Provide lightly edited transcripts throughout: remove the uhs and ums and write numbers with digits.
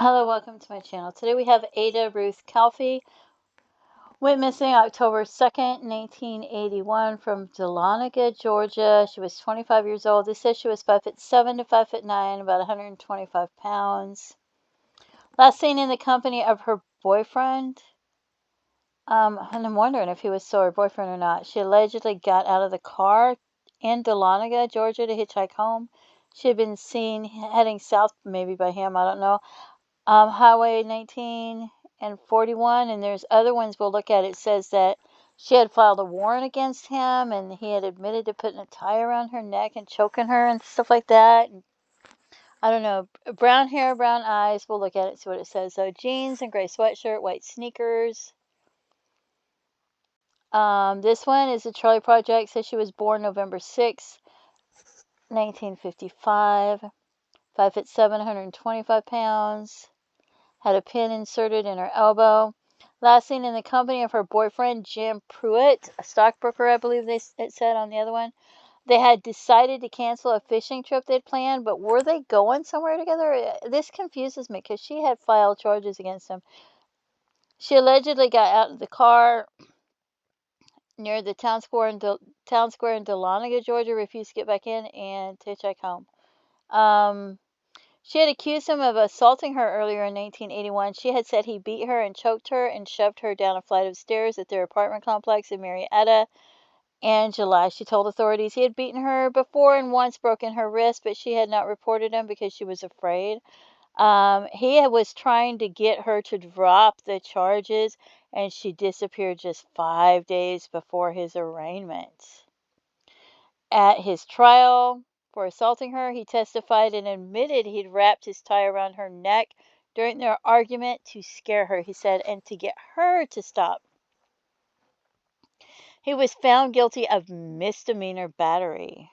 Hello, welcome to my channel. Today we have Aida Ruth Calfee. Went missing October 2nd, 1981 from Dahlonega, Georgia. She was 25 years old. They said she was 5'7" to 5'9", about 125 pounds. Last seen in the company of her boyfriend. And I'm wondering if he was still her boyfriend or not. She allegedly got out of the car in Dahlonega, Georgia to hitchhike home. She had been seen heading south, maybe by him, I don't know. Highway 19 and 41, and there's other ones we'll look at. It says that she had filed a warrant against him, and he had admitted to putting a tie around her neck and choking her and stuff like that. And I don't know. Brown hair, brown eyes. We'll look at it, see what it says. So jeans and gray sweatshirt, white sneakers. This one is the Charlie Project. Says she was born November 6, 1955. 5'7", 125 pounds. Had a pin inserted in her elbow. Last seen in the company of her boyfriend, Jim Pruitt, a stockbroker, I believe it said on the other one. They had decided to cancel a fishing trip they'd planned, but were they going somewhere together? This confuses me because she had filed charges against him. She allegedly got out of the car near the town square in Dahlonega, Georgia, refused to get back in, and to hitchhike home. She had accused him of assaulting her earlier in 1981. She had said he beat her and choked her and shoved her down a flight of stairs at their apartment complex in Marietta in July. She told authorities he had beaten her before and once broken her wrist, but she had not reported him because she was afraid. He was trying to get her to drop the charges, and she disappeared just 5 days before his arraignment. At his trial for assaulting her, he testified and admitted he'd wrapped his tie around her neck during their argument to scare her, he said, and to get her to stop. He was found guilty of misdemeanor battery.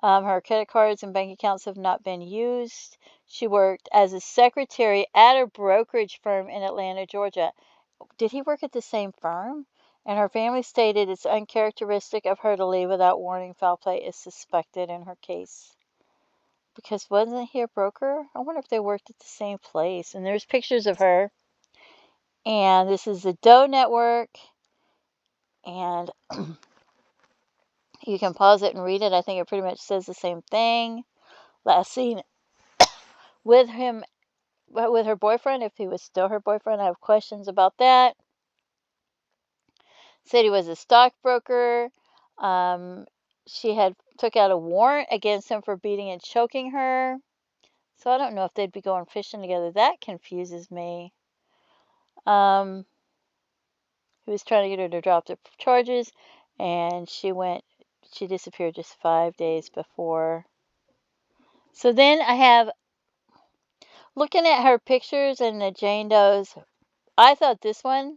Her credit cards and bank accounts have not been used. She worked as a secretary at a brokerage firm in Atlanta, Georgia. Did he work at the same firm? And her family stated it's uncharacteristic of her to leave without warning. Foul play is suspected in her case. Because wasn't he a broker? I wonder if they worked at the same place. And there's pictures of her. And this is the Doe Network. And you can pause it and read it. I think it pretty much says the same thing. Last seen with him, with her boyfriend, if he was still her boyfriend. I have questions about that. Said he was a stockbroker. She had took out a warrant against him for beating and choking her. So I don't know if they'd be going fishing together. That confuses me. He was trying to get her to drop the charges, and she disappeared just 5 days before. So then I have, looking at her pictures and the Jane Does, I thought this one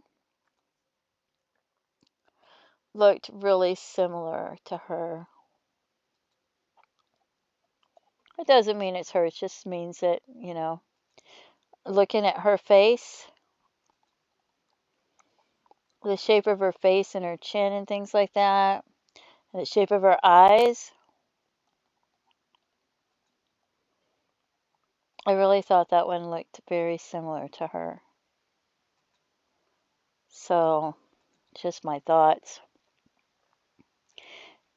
looked really similar to her. It doesn't mean it's her, it just means that, looking at her face, the shape of her face and her chin and things like that, and the shape of her eyes, I really thought that one looked very similar to her. So, just my thoughts.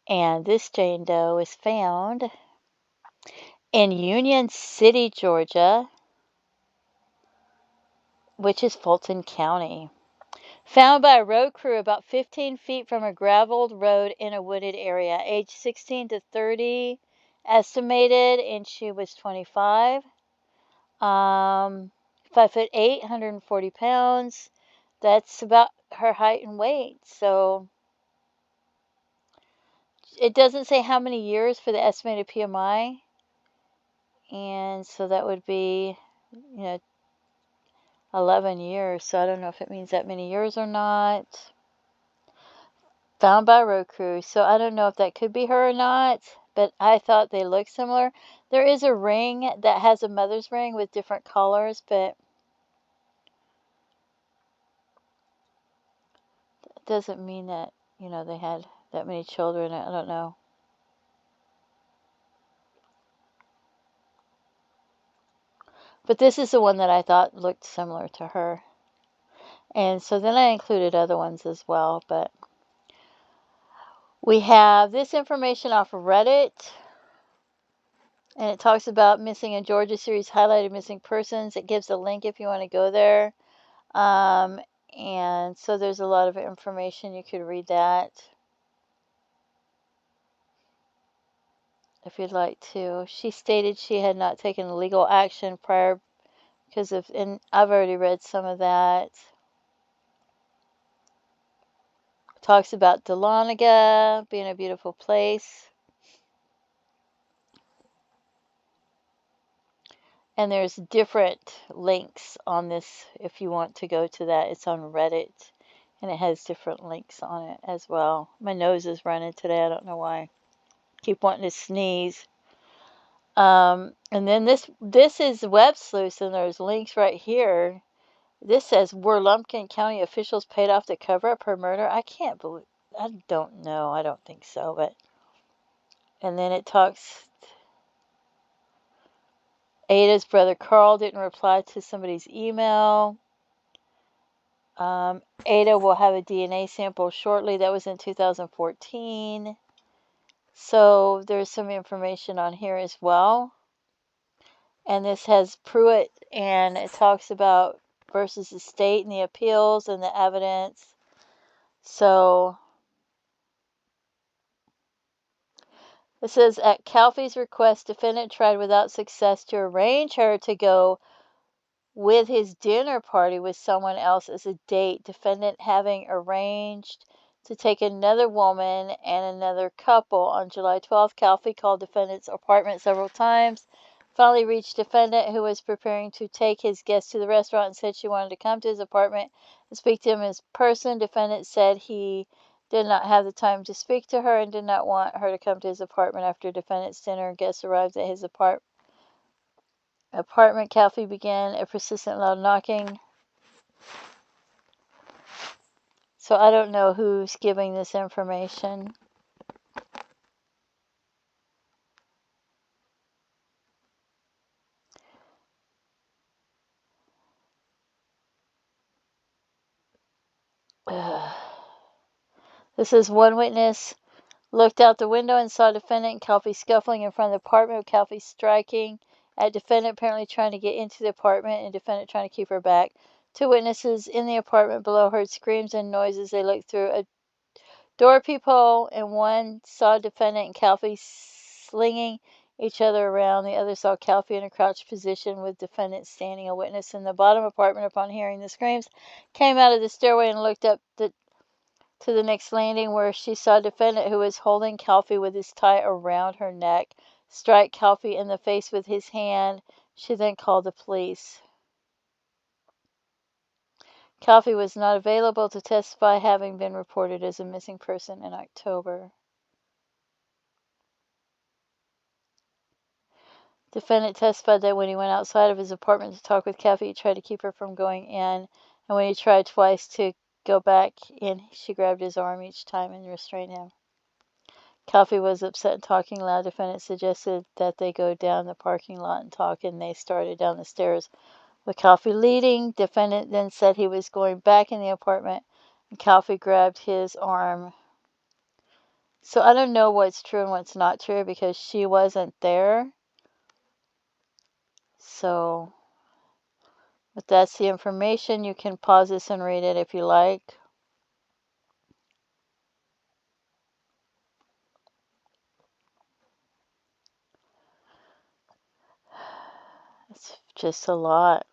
And this Jane Doe is found in Union City, Georgia, which is Fulton County. Found by a road crew about 15 feet from a graveled road in a wooded area. Age 16 to 30, estimated, and she was 25. 5'8", 140 pounds. That's about her height and weight. So it doesn't say how many years for the estimated PMI. And so that would be, 11 years. So I don't know if it means that many years or not. Found by a road crew. So I don't know if that could be her or not. But I thought they looked similar. There is a ring that has a mother's ring with different colors. But it doesn't mean that, they had that many children. I don't know. But this is the one that I thought looked similar to her. And so then I included other ones as well. But we have this information off of Reddit. And it talks about missing in Georgia series highlighted missing persons. It gives a link if you want to go there. And so there's a lot of information. You could read that if you'd like to. She stated she had not taken legal action prior because of, and I've already read some of that. Talks about Dahlonega being a beautiful place. And there's different links on this if you want to go to that. It's on Reddit. And it has different links on it as well. My nose is running today. I don't know why. Keep wanting to sneeze. And then this is Web Sleuths, and there's links right here. This says, were Lumpkin County officials paid off to cover up her murder? I can't believe, I don't know. I don't think so, but. And then it talks, Ada's brother Carl didn't reply to somebody's email. Ada will have a DNA sample shortly. That was in 2014. So there's some information on here as well. And this has Pruitt, and it talks about versus the state and the appeals and the evidence. So it says, at Calfee's request, defendant tried without success to arrange her to go with his dinner party with someone else as a date. Defendant having arranged to take another woman and another couple. On July 12th, Calfee called defendant's apartment several times. Finally reached defendant, who was preparing to take his guest to the restaurant, and said she wanted to come to his apartment and speak to him in person. Defendant said he did not have the time to speak to her and did not want her to come to his apartment. After defendant's dinner, guests arrived at his apartment. Calfee began a persistent loud knocking. So I don't know who's giving this information. This is one witness looked out the window and saw defendant and Calfee scuffling in front of the apartment, with Calfee striking at defendant, apparently trying to get into the apartment, and defendant trying to keep her back. Two witnesses in the apartment below heard screams and noises. They looked through a door peephole, and one saw defendant and Calfee slinging each other around. The other saw Calfee in a crouched position with defendant standing. A witness in the bottom apartment, upon hearing the screams, came out of the stairway and looked up to the next landing, where she saw defendant, who was holding Calfee with his tie around her neck, strike Calfee in the face with his hand. She then called the police. Calfee was not available to testify, having been reported as a missing person in October. Defendant testified that when he went outside of his apartment to talk with Calfee, he tried to keep her from going in, and when he tried twice to go back in, she grabbed his arm each time and restrained him. Calfee was upset and talking loud. Defendant suggested that they go down the parking lot and talk, and they started down the stairs with Calfee leading. Defendant then said he was going back in the apartment, and Calfee grabbed his arm. So I don't know what's true and what's not true because she wasn't there. So, but that's the information. You can pause this and read it if you like. It's just a lot.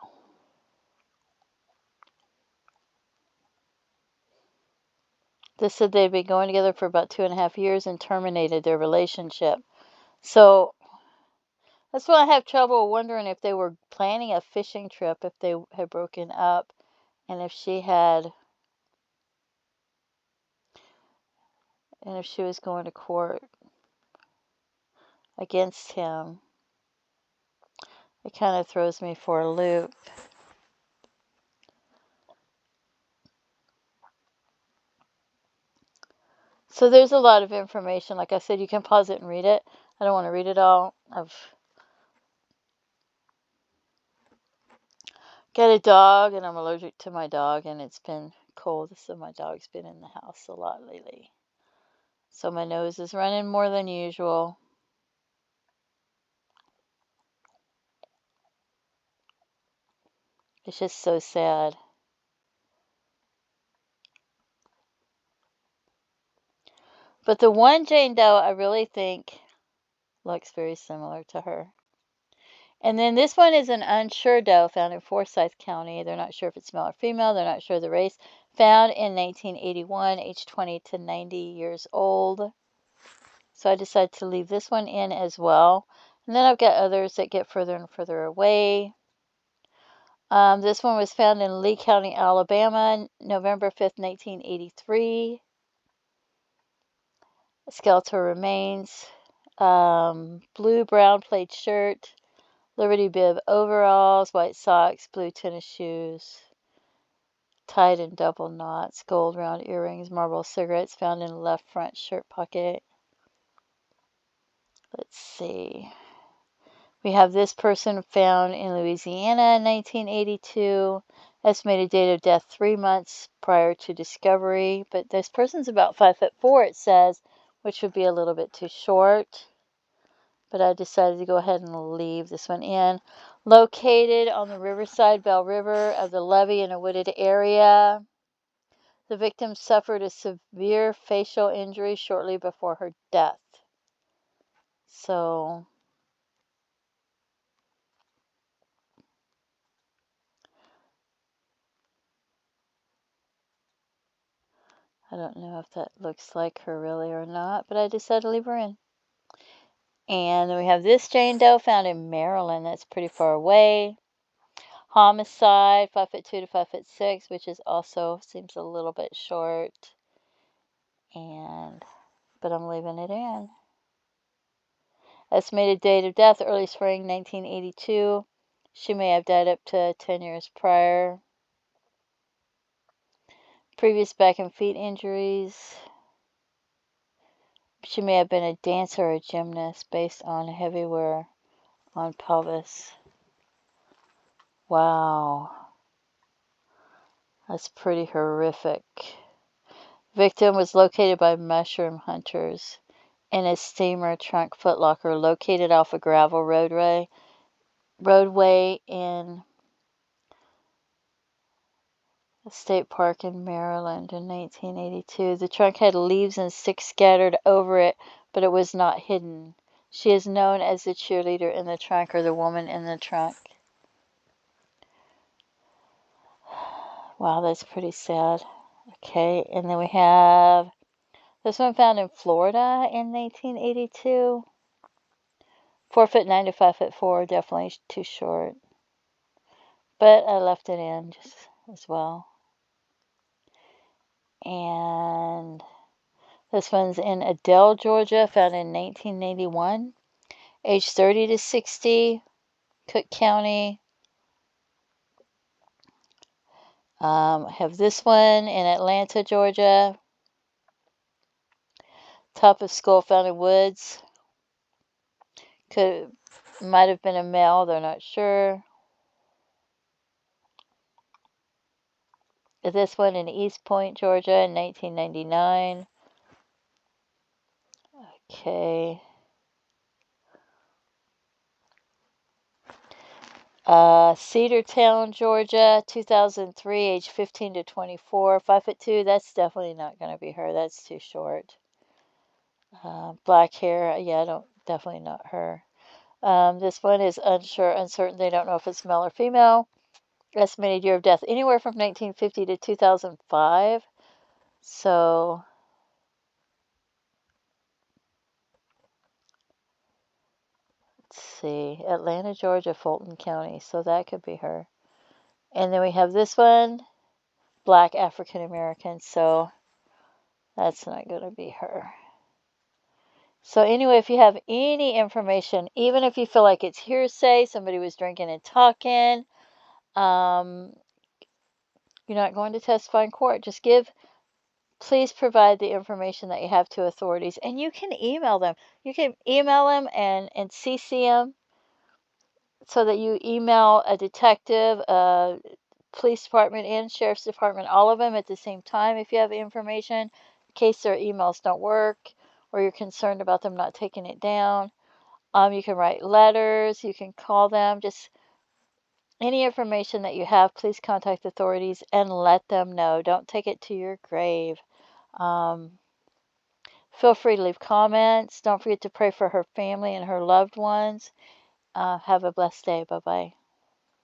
They said they'd been going together for about 2.5 years and terminated their relationship. So that's why I have trouble wondering if they were planning a fishing trip, if they had broken up, and if she was going to court against him. It kind of throws me for a loop. So there's a lot of information. Like I said, you can pause it and read it. I don't want to read it all. Got a dog, and I'm allergic to my dog, and it's been cold, so my dog's been in the house a lot lately. So my nose is running more than usual. It's just so sad. But the one Jane Doe I really think looks very similar to her. And then this one is an unsure doe found in Forsyth County. They're not sure if it's male or female. They're not sure of the race. Found in 1981, age 20 to 90 years old. So I decided to leave this one in as well. And then I've got others that get further and further away. This one was found in Lee County, Alabama, November 5th, 1983. Skeletal remains. Blue-brown plaid shirt. Liberty bib overalls, white socks, blue tennis shoes, tied in double knots, gold round earrings, Marlboro cigarettes found in left front shirt pocket. Let's see. We have this person found in Louisiana in 1982. Estimated date of death 3 months prior to discovery. But this person's about 5'4", it says, which would be a little bit too short. But I decided to go ahead and leave this one in. Located on the Riverside Bell River of the levee in a wooded area. The victim suffered a severe facial injury shortly before her death. So I don't know if that looks like her really or not, but I decided to leave her in. And then we have this Jane Doe found in Maryland. That's pretty far away. Homicide, 5'2" to 5'6", which is also seems a little bit short. But I'm leaving it in. Estimated date of death, early spring 1982. She may have died up to 10 years prior. Previous back and feet injuries. She may have been a dancer or a gymnast based on heavy wear on pelvis. Wow. That's pretty horrific. Victim was located by mushroom hunters in a steamer trunk footlocker located off a gravel roadway in a state park in Maryland in 1982. The trunk had leaves and sticks scattered over it, but it was not hidden. She is known as the cheerleader in the trunk or the woman in the trunk. Wow, that's pretty sad. Okay, and then we have this one found in Florida in 1982. 4'9" to 5'4", definitely too short. But I left it in just as well. And this one's in Adel, Georgia, found in 1981. Age 30 to 60, Cook County. I have this one in Atlanta, Georgia. Top of skull found in woods. Might have been a male, they're not sure. This one in East Point, Georgia in 1999. Okay. Cedartown, Georgia, 2003, age 15 to 24, 5'2". That's definitely not going to be her. That's too short. Black hair, yeah, definitely not her. This one is uncertain. They don't know if it's male or female. Estimated year of death anywhere from 1950 to 2005. So let's see, Atlanta, Georgia, Fulton County. So that could be her. And then we have this one, Black African American. So that's not going to be her. So anyway, if you have any information, even if you feel like it's hearsay, somebody was drinking and talking, you're not going to testify in court. Please provide the information that you have to authorities. And you can email them. You can email them and CC them so that you email a detective, a police department, and sheriff's department, all of them at the same time if you have information, in case their emails don't work or you're concerned about them not taking it down. You can write letters, you can call them, just any information that you have, please contact authorities and let them know. Don't take it to your grave. Um, Feel free to leave comments. Don't forget to pray for her family and her loved ones. Have a blessed day. Bye bye.